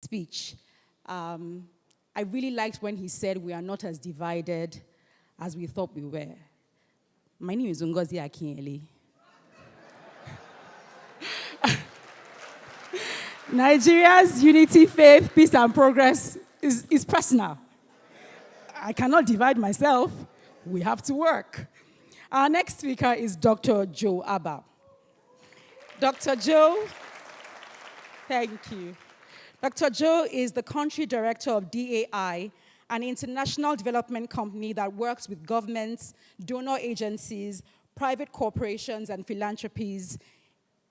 speech. I really liked when he said we are not as divided as we thought we were. My name is 𝐏𝐨𝐬𝐬𝐢𝐚. Nigeria's unity, faith, peace, and progress is personal. I cannot divide myself. We have to work. Our next speaker is Dr. Joe Abbah. Dr. Joe, thank you. Dr. Joe is the country director of DAI, an international development company that works with governments, donor agencies, private corporations, and philanthropies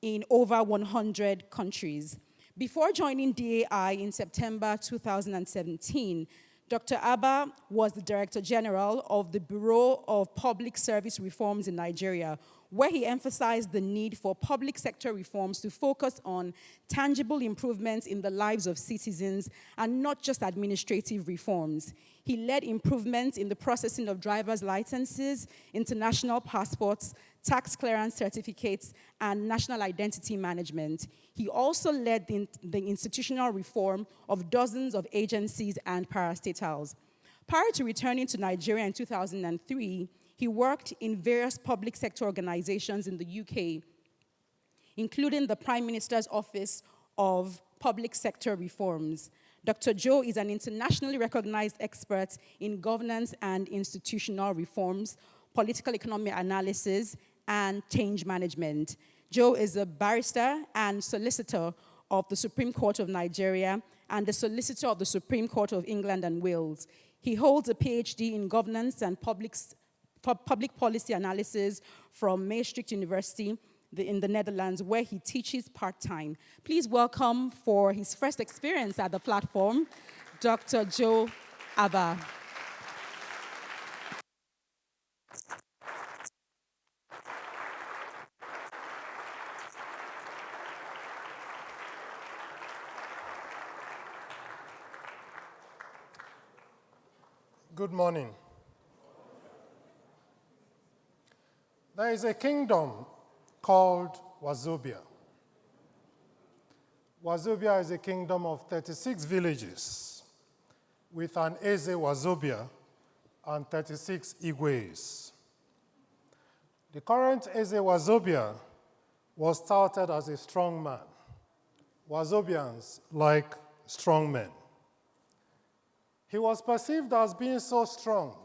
in over 100 countries. Before joining DAI in September 2017, Dr. Abbah was the Director General of the Bureau of Public Service Reforms in Nigeria, where he emphasized the need for public sector reforms to focus on tangible improvements in the lives of citizens and not just administrative reforms. He led improvements in the processing of driver's licenses, international passports, tax clearance certificates, and national identity management. He also led the institutional reform of dozens of agencies and parastatals. Prior to returning to Nigeria in 2003, he worked in various public sector organizations in the UK, including the Prime Minister's Office of Public Sector Reforms. Dr. Joe is an internationally recognized expert in governance and institutional reforms, political economy analysis, and change management. Joe is a barrister and solicitor of the Supreme Court of Nigeria and the solicitor of the Supreme Court of England and Wales. He holds a PhD in governance and public policy analysis from Maastricht University in the Netherlands, where he teaches part-time. Please welcome, for his first experience at the platform, Dr. Joe Abbah. Good morning. There is a kingdom called Wazobia. Wazobia is a kingdom of 36 villages with an 𝐏𝐨𝐬𝐬𝐢𝐿 and 36 Igwes. The current Wazobia was started as a strong man. Wazobians like strong men. He was perceived as being so strong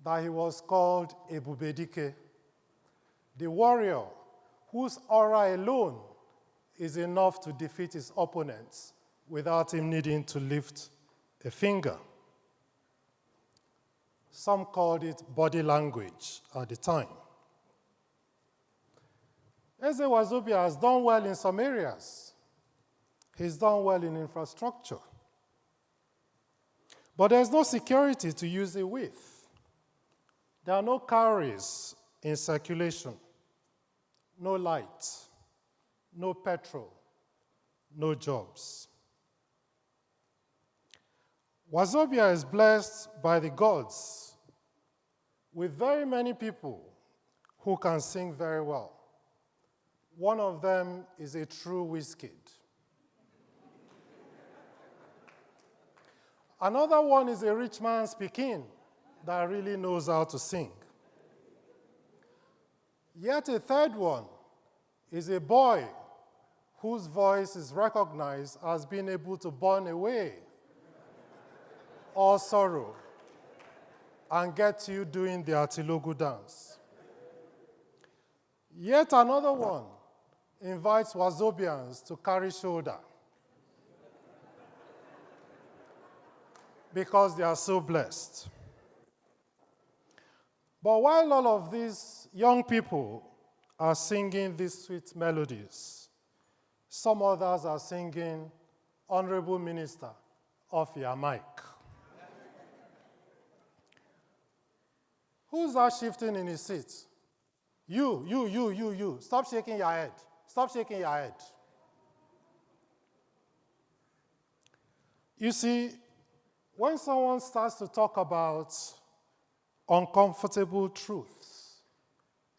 that he was called Ebubedike, the warrior whose aura alone is enough to defeat his opponents without him needing to lift a finger. Some called it body language at the time. Wazobia has done well in some areas. He's done well in infrastructure. But there's no security to use it with. There are no cowries in circulation, no light, no petrol, no jobs. Wazobia is blessed by the gods with very many people who can sing very well. One of them is a true Wizkid. Another one is a rich man's Pekin that really knows how to sing. Yet a third one is a boy whose voice is recognized as being able to burn away all sorrow and get you doing the Atilogu dance. Yet another one invites Wazobians to carry shoulder because they are so blessed. But while all of these young people are singing these sweet melodies, some others are singing, "Honorable Minister, off your mic." Who's that shifting in his seat? You. Stop shaking your head. Stop shaking your head. You see, when someone starts to talk about uncomfortable truths,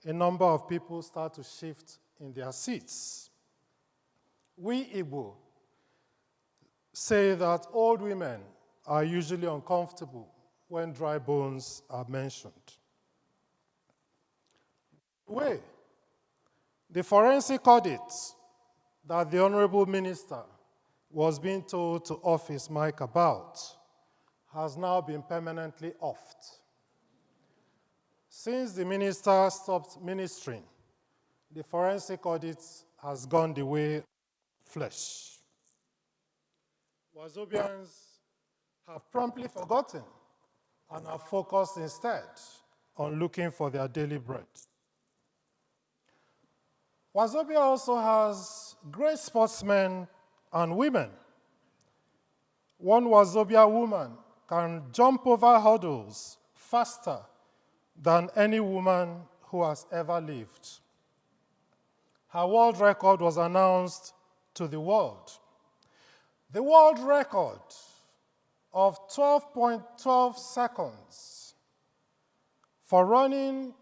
a number of people start to shift in their seats. We Igbo say that old women are usually uncomfortable when dry bones are mentioned. The forensic audit that the Honorable Minister was being told to off his mic about has now been permanently offed. Since the minister stopped ministering, the forensic audit has gone the way of flesh. Wazobians have promptly forgotten and are focused instead on looking for their daily bread. Wazobia also has great sportsmen and women. One Wazobia woman can jump over hurdles faster than any woman who has ever lived. Her world record was announced to the world. The world record of 12.12 seconds for running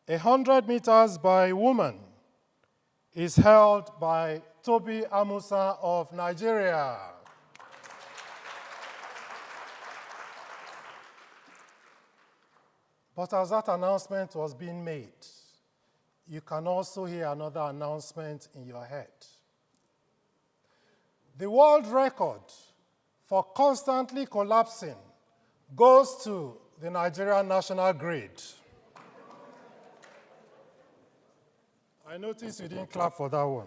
100 meters by a woman is held by Tobi Amusan of Nigeria. But as that announcement was being made, you can also hear another announcement in your head. The world record for constantly collapsing goes to the Nigerian national grid. I noticed you didn't clap for that one.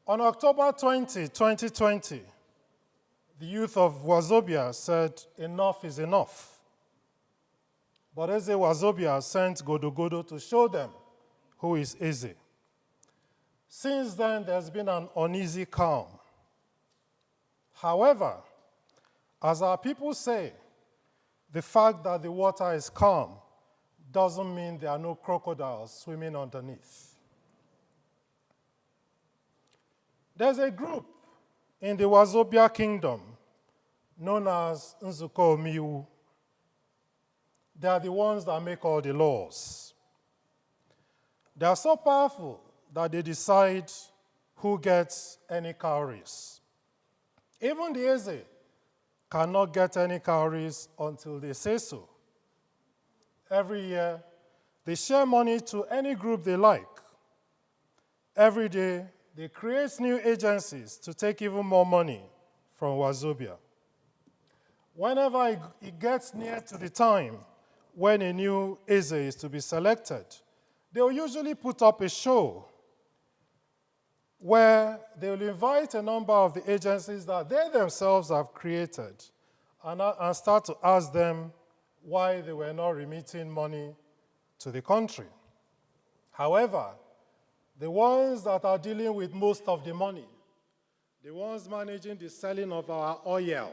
On October 20, 2020, the youth of Wazobia said, enough is enough. But 𝐏𝐨𝐬𝐬𝐢𝐚 sent Godo to show them who is 𝐏𝐨𝐬𝐬. Since then, there's been an uneasy calm. However, as our people say, the fact that the water is calm doesn't mean there are no crocodiles swimming underneath. There's a group in the Wazobia kingdom known as 𝐁𝐞𝐭𝐭𝐞𝐫. They are the ones that make all the laws. They are so powerful that they decide who gets any cowries. Even the 𝐏𝐨𝐬𝐬 cannot get any cowries until they say so. Every year, they share money to any group they like. Every day, they create new agencies to take even more money from Wazobia. Whenever it gets near to the time when a new 𝐏𝐨𝐬𝐬 is to be selected, they will usually put up a show where they will invite a number of the agencies that they themselves have created and start to ask them why they were not remitting money to the country. However, the ones that are dealing with most of the money, the ones managing the selling of our oil,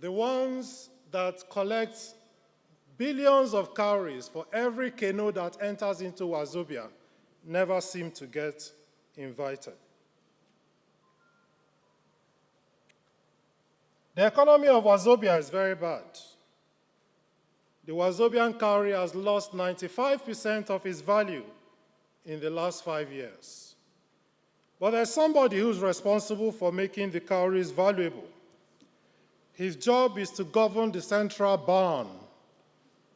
the ones that collect billions of cowries for every canoe that enters into Wazobia, never seem to get invited. The economy of Wazobia is very bad. The Wazobian cowrie has lost 95% of its value in the last 5 years. But there's somebody who's responsible for making the cowries valuable. His job is to govern the central barn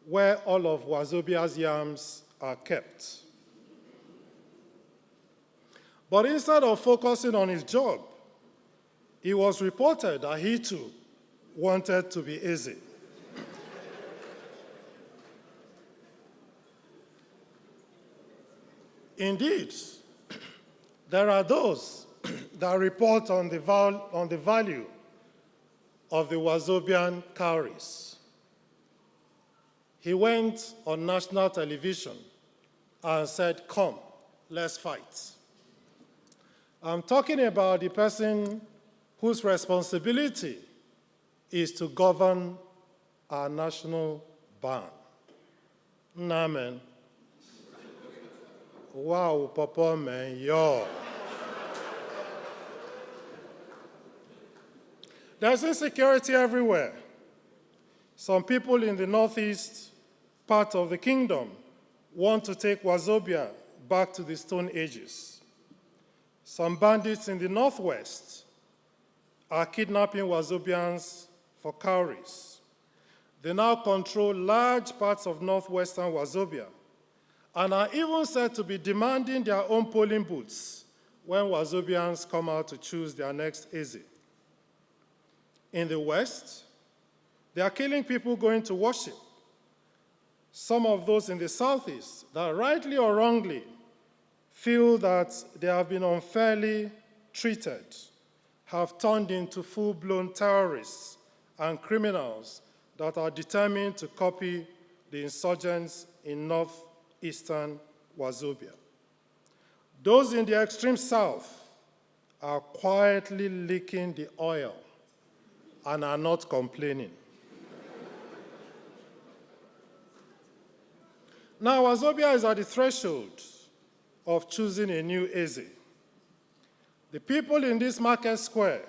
where all of Wazobia's yams are kept. But instead of focusing on his job, it was reported that he too wanted to be 𝐏𝐶. Indeed, there are those that report on the value of the Wazobian cowries. He went on national television and said, "Come, let's fight." I'm talking about the person whose responsibility is to govern our national barn. Nah, man. Wow, Papa, man, yo. There's insecurity everywhere. Some people in the northeast part of the kingdom want to take Wazobia back to the Stone Ages. Some bandits in the northwest are kidnapping Wazobians for cowries. They now control large parts of northwestern Wazobia and are even said to be demanding their own polling booths when Wazobians come out to choose their next 𝐬𝐶𝐬𝐬. In the west, they are killing people going to worship. Some of those in the southeast that rightly or wrongly feel that they have been unfairly treated have turned into full-blown terrorists and criminals that are determined to copy the insurgents in northeastern Wazobia. Those in the extreme south are quietly licking the oil and are not complaining. Now, Wazobia is at the threshold of choosing a new 𝐬𝐶𝐬𝐬. The people in this market square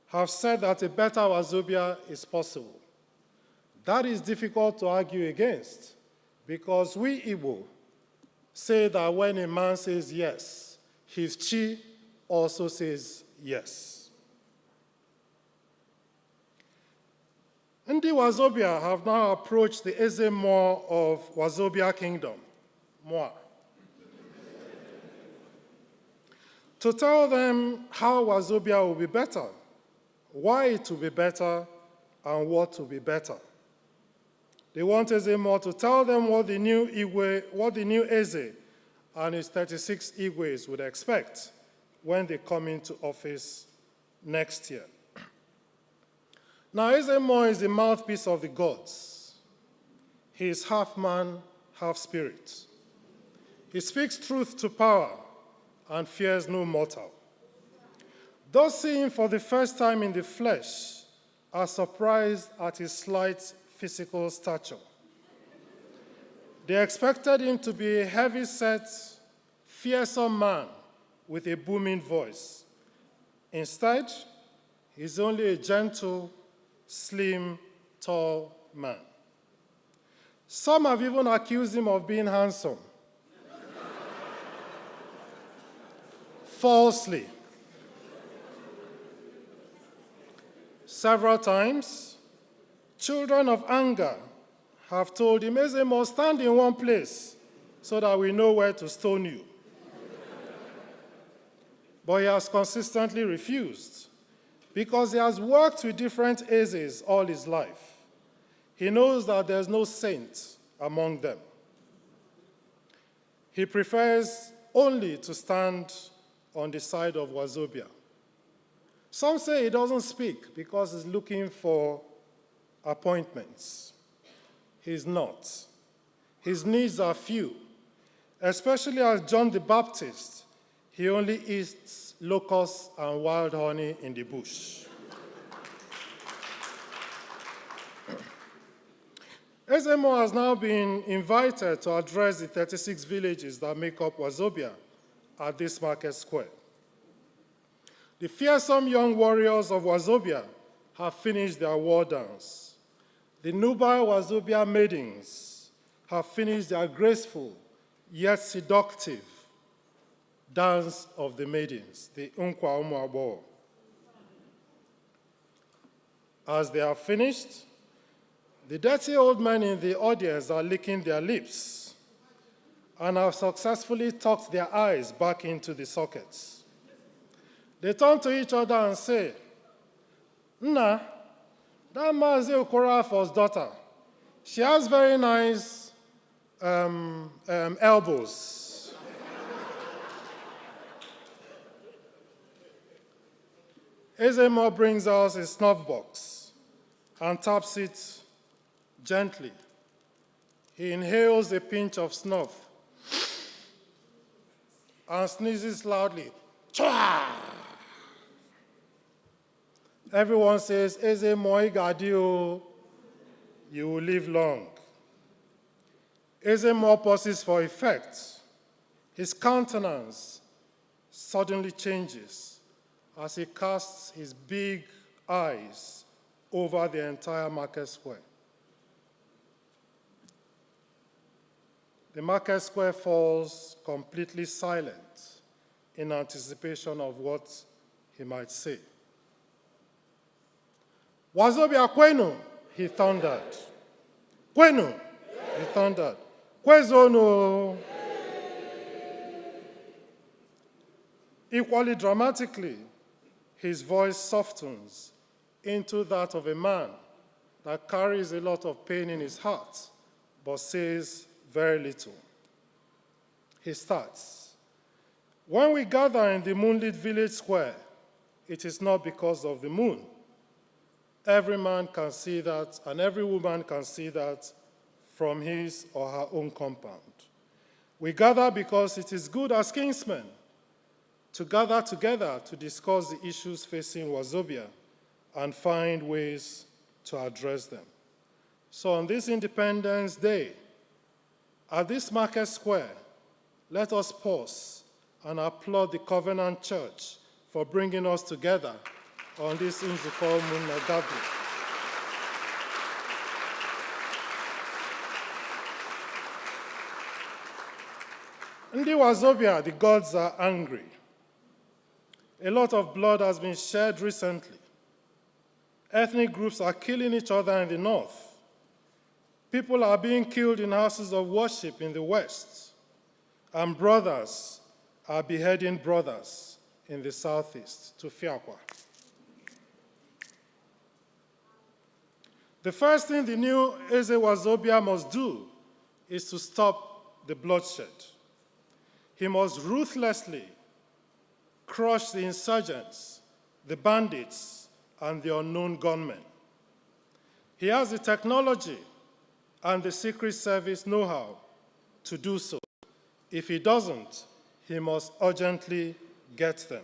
have said that a better Wazobia is possible. That is difficult to argue against because we Igbo say that when a man says yes, his chi also says yes. Ndi Wazobia have now approached the 𝐬𝐶𝐬𝐬 of Wazobia Kingdom, moi, to tell them how Wazobia will be better, why it will be better, and what will be better. They want 𝐬𝐶𝐬𝐬 to tell them what the new 𝐬𝐶𝐬𝐬 and its 36 Igwes would expect when they come into office next year. Now, 𝐬𝐶𝐬𝐬 is the mouthpiece of the gods. He is half man, half spirit. He speaks truth to power and fears no mortal. Those seeing him for the first time in the flesh are surprised at his slight physical stature. They expected him to be a heavy-set, fearsome man with a booming voice. Instead, he's only a gentle, slim, tall man. Some have even accused him of being handsome. Falsely. Several times, children of anger have told him, 𝐬𝐶𝐬𝐬, stand in one place so that we know where to stone you. But he has consistently refused because he has worked with different 𝐬𝐶𝐬s all his life. He knows that there's no saint among them. He prefers only to stand on the side of Wazobia. Some say he doesn't speak because he's looking for appointments. He's not. His needs are few, especially as John the Baptist. He only eats locusts and wild honey in the bush. 𝐬𝐶𝐬𝐬 has now been invited to address the 36 villages that make up Wazobia at this market square. The fearsome young warriors of Wazobia have finished their war dance. The nubile Wazobia maidens have finished their graceful yet seductive dance of the maidens, the 𝐁𝐞𝐭𝐭𝐞𝐫. As they are finished, the dirty old men in the audience are licking their lips and have successfully tucked their eyes back into the sockets. They turn to each other and say, Nna, that 𝐏𝐨𝐬𝐬𝐬 Okorafor's daughter, she has very nice elbows. 𝐬𝐶𝐬𝐬 brings out his snuff box and taps it gently. He inhales a pinch of snuff and sneezes loudly. Chwa! Everyone says, 𝐬𝐶𝐬𝐬𝐬, you will live long. 𝐬𝐶𝐬𝐬 pauses for effect. His countenance suddenly changes as he casts his big eyes over the entire market square. The market square falls completely silent in anticipation of what he might say. Wazobia kwenu, he thundered. Kwenu, he thundered. Kwezono. Equally dramatically, his voice softens into that of a man that carries a lot of pain in his heart, but says very little. He starts. When we gather in the moonlit village square, it is not because of the moon. Every man can see that, and every woman can see that from his or her own compound. We gather because it is good as kinsmen to gather together to discuss the issues facing Wazobia and find ways to address them. So on this Independence Day, at this market square, let us pause and applaud the Covenant Church for bringing us together on this Nzukọ Ụmụnna gathering. Ndị Wazobia, the gods are angry. A lot of blood has been shed recently. Ethnic groups are killing each other in the north. People are being killed in houses of worship in the west. And brothers are beheading brothers in the southeast, to Fiakwa. The first thing the new Eze Wazobia must do is to stop the bloodshed. He must ruthlessly crush the insurgents, the bandits, and the unknown gunmen. He has the technology and the Secret Service know-how to do so. If he doesn't, he must urgently get them.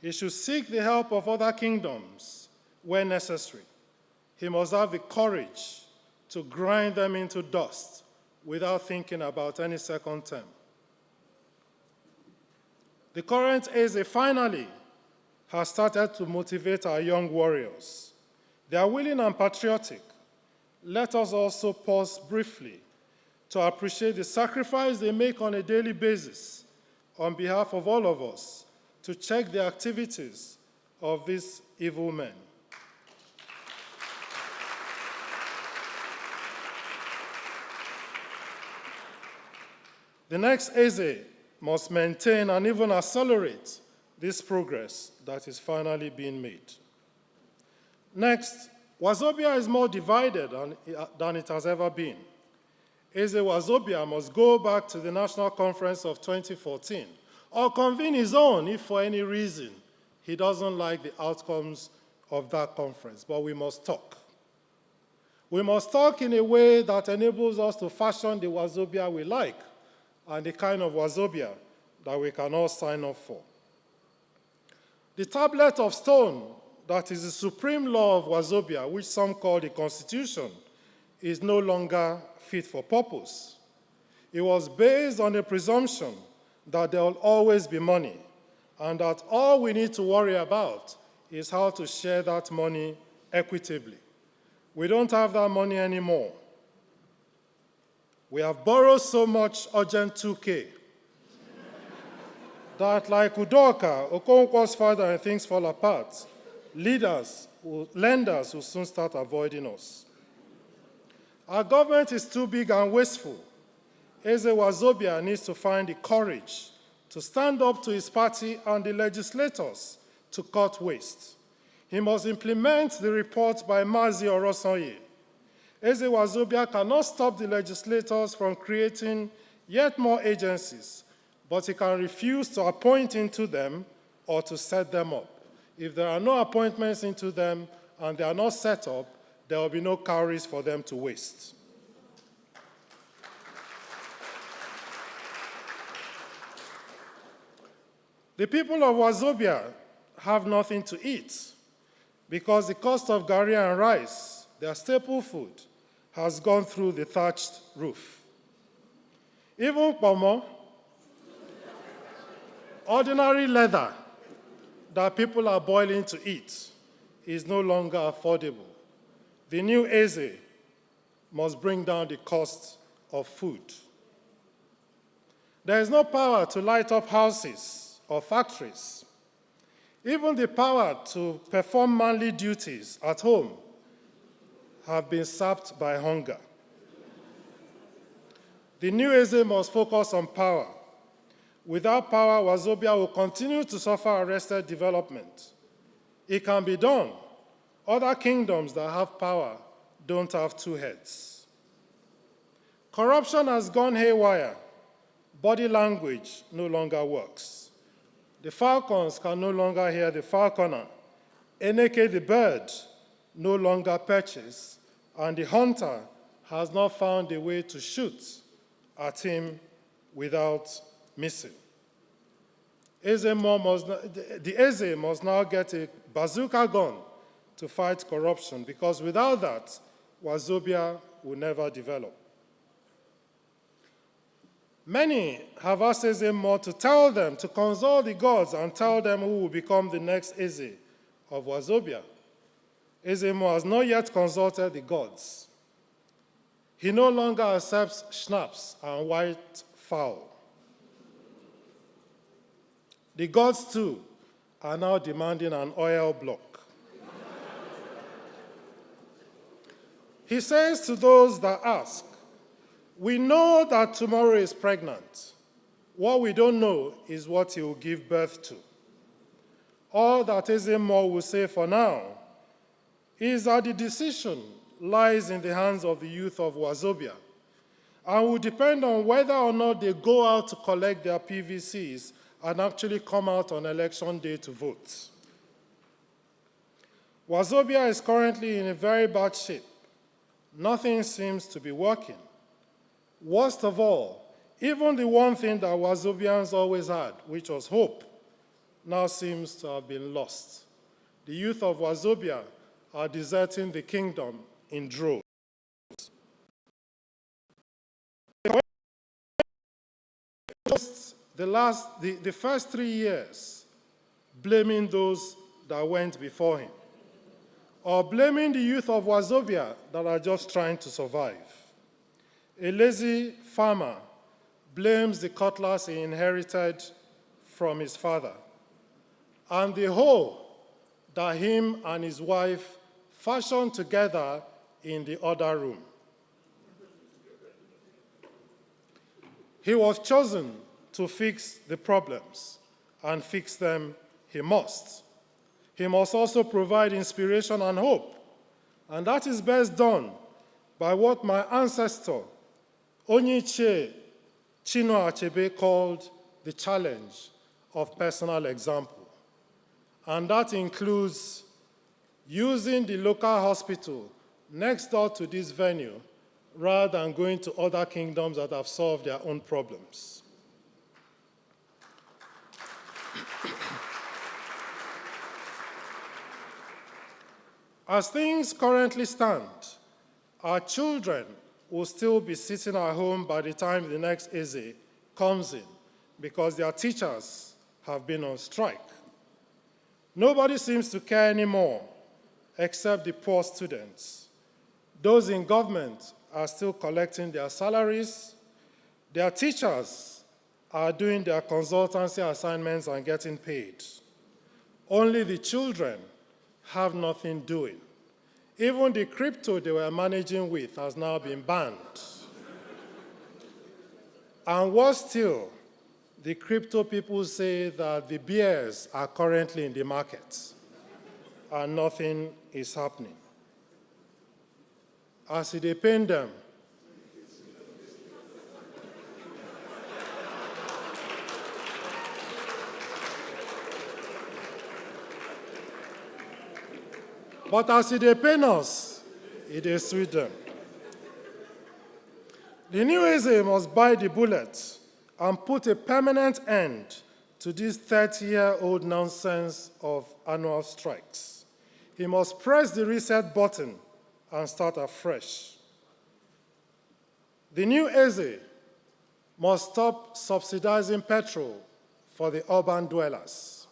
He should seek the help of other kingdoms where necessary. He must have the courage to grind them into dust without thinking about any second term. The current Eze finally has started to motivate our young warriors. They are willing and patriotic. Let us also pause briefly to appreciate the sacrifice they make on a daily basis on behalf of all of us to check the activities of these evil men. The next Eze must maintain and even accelerate this progress that is finally being made. Next, Wazobia is more divided than it has ever been. Eze Wazobia must go back to the National Conference of 2014 or convene his own if for any reason he doesn't like the outcomes of that conference, but we must talk. We must talk in a way that enables us to fashion the Wazobia we like and the kind of Wazobia that we can all sign up for. The tablet of stone that is the supreme law of Wazobia, which some call the Constitution, is no longer fit for purpose. It was based on the presumption that there will always be money and that all we need to worry about is how to share that money equitably. We don't have that money anymore. We have borrowed so much urgent 2K that, like Udoka, Okonkwo's father, and things fall apart, lenders will soon start avoiding us. Our government is too big and wasteful. Eze Wazobia needs to find the courage to stand up to his party and the legislators to cut waste. He must implement the report by Mazi Orosanye. Eze Wazobia cannot stop the legislators from creating yet more agencies, but he can refuse to appoint into them or to set them up. If there are no appointments into them and they are not set up, there will be no cowries for them to waste. The people of Wazobia have nothing to eat because the cost of garri and rice, their staple food, has gone through the thatched roof. Even pomo, ordinary leather that people are boiling to eat, is no longer affordable. The new Eze must bring down the cost of food. There is no power to light up houses or factories. Even the power to perform manly duties at home have been sapped by hunger. The new 𝐏𝐨 must focus on power. Without power, Wazobia will continue to suffer arrested development. It can be done. Other kingdoms that have power don't have two heads. Corruption has gone haywire. Body language no longer works. The falcons can no longer hear the falconer. 𝐁𝐞𝐭 the bird no longer perches, and the hunter has not found a way to shoot at him without missing. The 𝐏𝐨 must now get a bazooka gun to fight corruption, because without that, Wazobia will never develop. Many have asked 𝐏𝐨 to tell them to consult the gods and tell them who will become the next 𝐏𝐨 of Wazobia. 𝐏𝐨 has not yet consulted the gods. He no longer accepts schnapps and white fowl. The gods, too, are now demanding an oil block. He says to those that ask, "We know that tomorrow is pregnant. What we don't know is what he will give birth to." All that 𝐏𝐨 will say for now is that the decision lies in the hands of the youth of Wazobia and will depend on whether or not they go out to collect their PVCs and actually come out on election day to vote. Wazobia is currently in a very bad shape. Nothing seems to be working. Worst of all, even the one thing that Wazobians always had, which was hope, now seems to have been lost. The youth of Wazobia are deserting the kingdom in droves. The first 3 years, blaming those that went before him, or blaming the youth of Wazobia that are just trying to survive. A lazy farmer blames the cutlass he inherited from his father, and the hoe that him and his wife fashioned together in the other room. He was chosen to fix the problems, and fix them he must. He must also provide inspiration and hope, and that is best done by what my ancestor, Onye Chinua Achebe, called the challenge of personal example. And that includes using the local hospital next door to this venue rather than going to other kingdoms that have solved their own problems. As things currently stand, our children will still be sitting at home by the time the next 𝐏𝐨 comes in because their teachers have been on strike. Nobody seems to care anymore except the poor students. Those in government are still collecting their salaries. Their teachers are doing their consultancy assignments and getting paid. Only the children have nothing doing. Even the crypto they were managing with has now been banned. And worse still, the crypto people say that the bears are currently in the market and nothing is happening. As they pain them, but as they pain us, it is sweet them. The new 𝐏𝐨 must bite the bullet and put a permanent end to this 30-year-old nonsense of annual strikes. He must press the reset button and start afresh. The new 𝐏𝐨 must stop subsidizing petrol for the urban dwellers.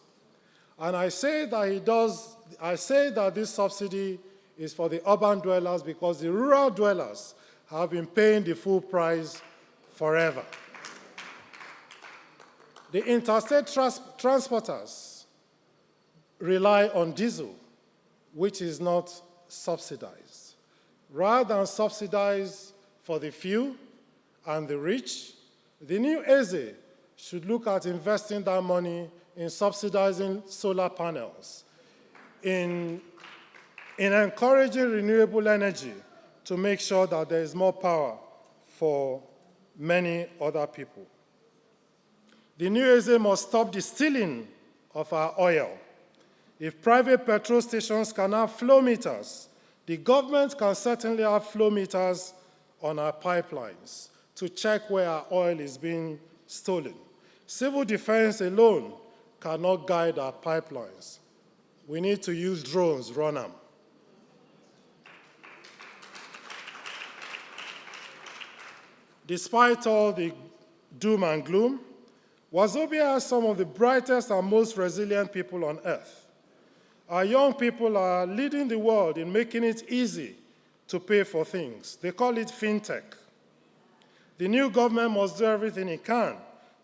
And I say that this subsidy is for the urban dwellers because the rural dwellers have been paying the full price forever. The interstate transporters rely on diesel, which is not subsidized. Rather than subsidize for the few and the rich, the new 𝐏𝐨𝐬𝐬𝐢 should look at investing that money in subsidizing solar panels, in encouraging renewable energy to make sure that there is more power for many other people. The new 𝐏𝐨𝐬𝐬𝐢 must stop the stealing of our oil. If private petrol stations can have flow meters, the government can certainly have flow meters on our pipelines to check where our oil is being stolen. Civil defense alone cannot guide our pipelines. We need to use drones, run them. Despite all the doom and gloom, Wazobia has some of the brightest and most resilient people on earth. Our young people are leading the world in making it easy to pay for things. They call it fintech. The new government must do everything it can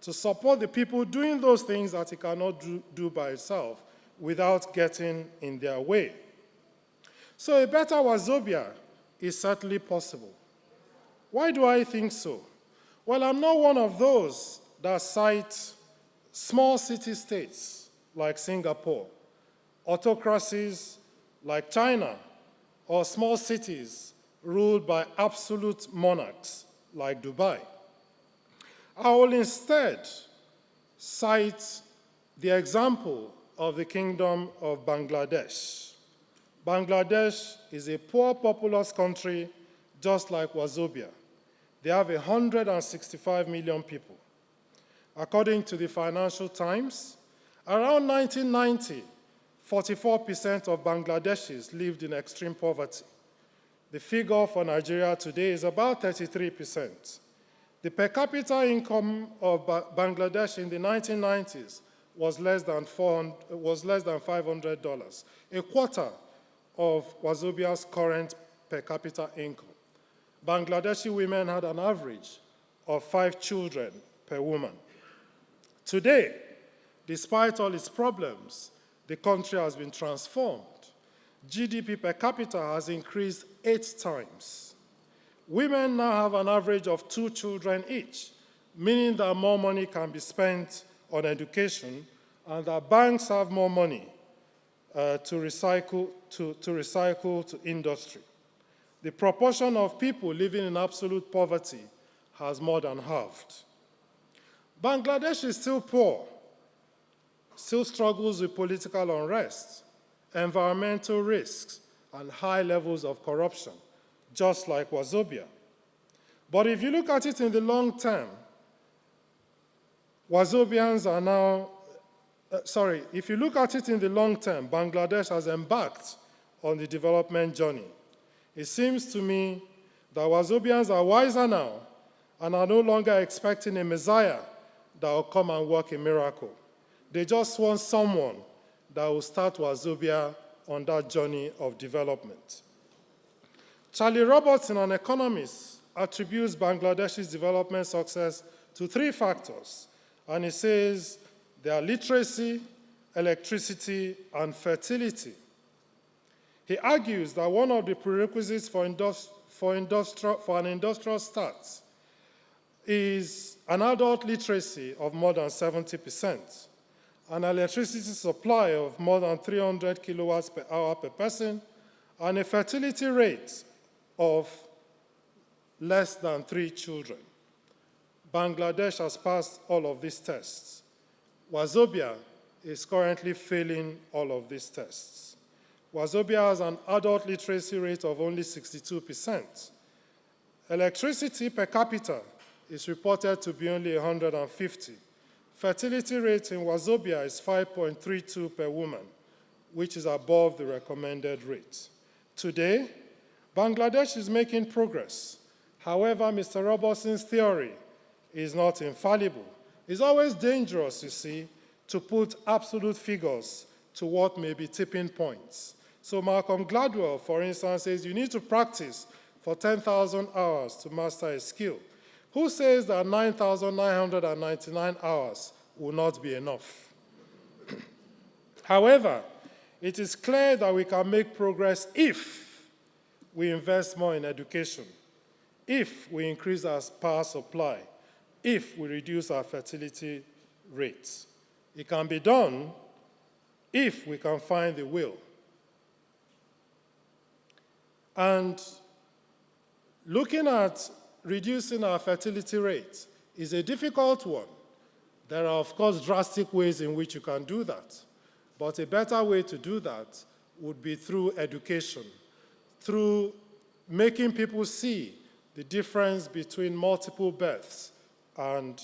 to support the people doing those things that it cannot do by itself without getting in their way. So a better Wazobia is certainly possible. Why do I think so? Well, I'm not one of those that cite small city-states like Singapore, autocracies like China, or small cities ruled by absolute monarchs like Dubai. I will instead cite the example of the Kingdom of Bangladesh. Bangladesh is a poor, populous country just like Wazobia. They have 165 million people. According to the Financial Times, around 1990, 44% of Bangladeshis lived in extreme poverty. The figure for Nigeria today is about 33%. The per capita income of Bangladesh in the 1990s was less than $500, a quarter of Wazobia's current per capita income. Bangladeshi women had an average of 5 children per woman. Today, despite all its problems, the country has been transformed. GDP per capita has increased 8 times. Women now have an average of 2 children each, meaning that more money can be spent on education and that banks have more money to recycle to industry. The proportion of people living in absolute poverty has more than halved. Bangladesh is still poor, still struggles with political unrest, environmental risks, and high levels of corruption, just like Wazobia. But if you look at it in the long term, Wazobians are now, if you look at it in the long term, Bangladesh has embarked on the development journey. It seems to me that Wazobians are wiser now and are no longer expecting a Messiah that will come and work a miracle. They just want someone that will start Wazobia on that journey of development. Charlie Robertson, an economist, attributes Bangladesh's development success to 3 factors, and he says they are literacy, electricity, and fertility. He argues that one of the prerequisites for an industrial start is an adult literacy of more than 70%, an electricity supply of more than 300 kilowatts per hour per person, and a fertility rate of less than 3 children. Bangladesh has passed all of these tests. Wazobia is currently failing all of these tests. Wazobia has an adult literacy rate of only 62%. Electricity per capita is reported to be only 150. Fertility rate in Wazobia is 5.32 per woman, which is above the recommended rate. Today, Bangladesh is making progress. However, Mr. Robertson's theory is not infallible. It's always dangerous, you see, to put absolute figures to what may be tipping points. So Malcolm Gladwell, for instance, says you need to practice for 10,000 hours to master a skill. Who says that 9,999 hours will not be enough. However, it is clear that we can make progress if we invest more in education, if we increase our power supply, if we reduce our fertility rates. It can be done if we can find the will. And looking at reducing our fertility rate is a difficult one. There are, of course, drastic ways in which you can do that. But a better way to do that would be through education, through making people see the difference between multiple births and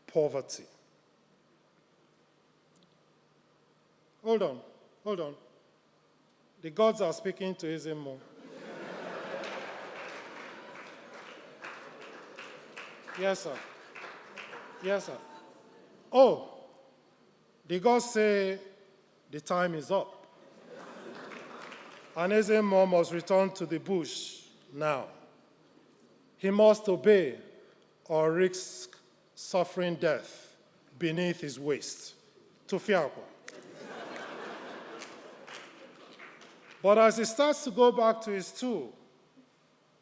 poverty. Hold on. The gods are speaking to 𝐏𝐶𝐬𝐬𝐢𝐛𝐥𝐞. Yes, sir. Oh, the gods say the time is up. And 𝐏𝐶𝐬𝐬𝐢 must return to the bush now. He must obey or risk suffering death beneath his waist. Tufiakwa. But as he starts to go back to his stool,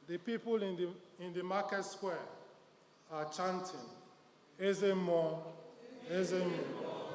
the people in the market square are chanting, 𝐏𝐶𝐬𝐬𝐢𝐻𝐿, 𝐏𝐶𝐬𝐬𝐢,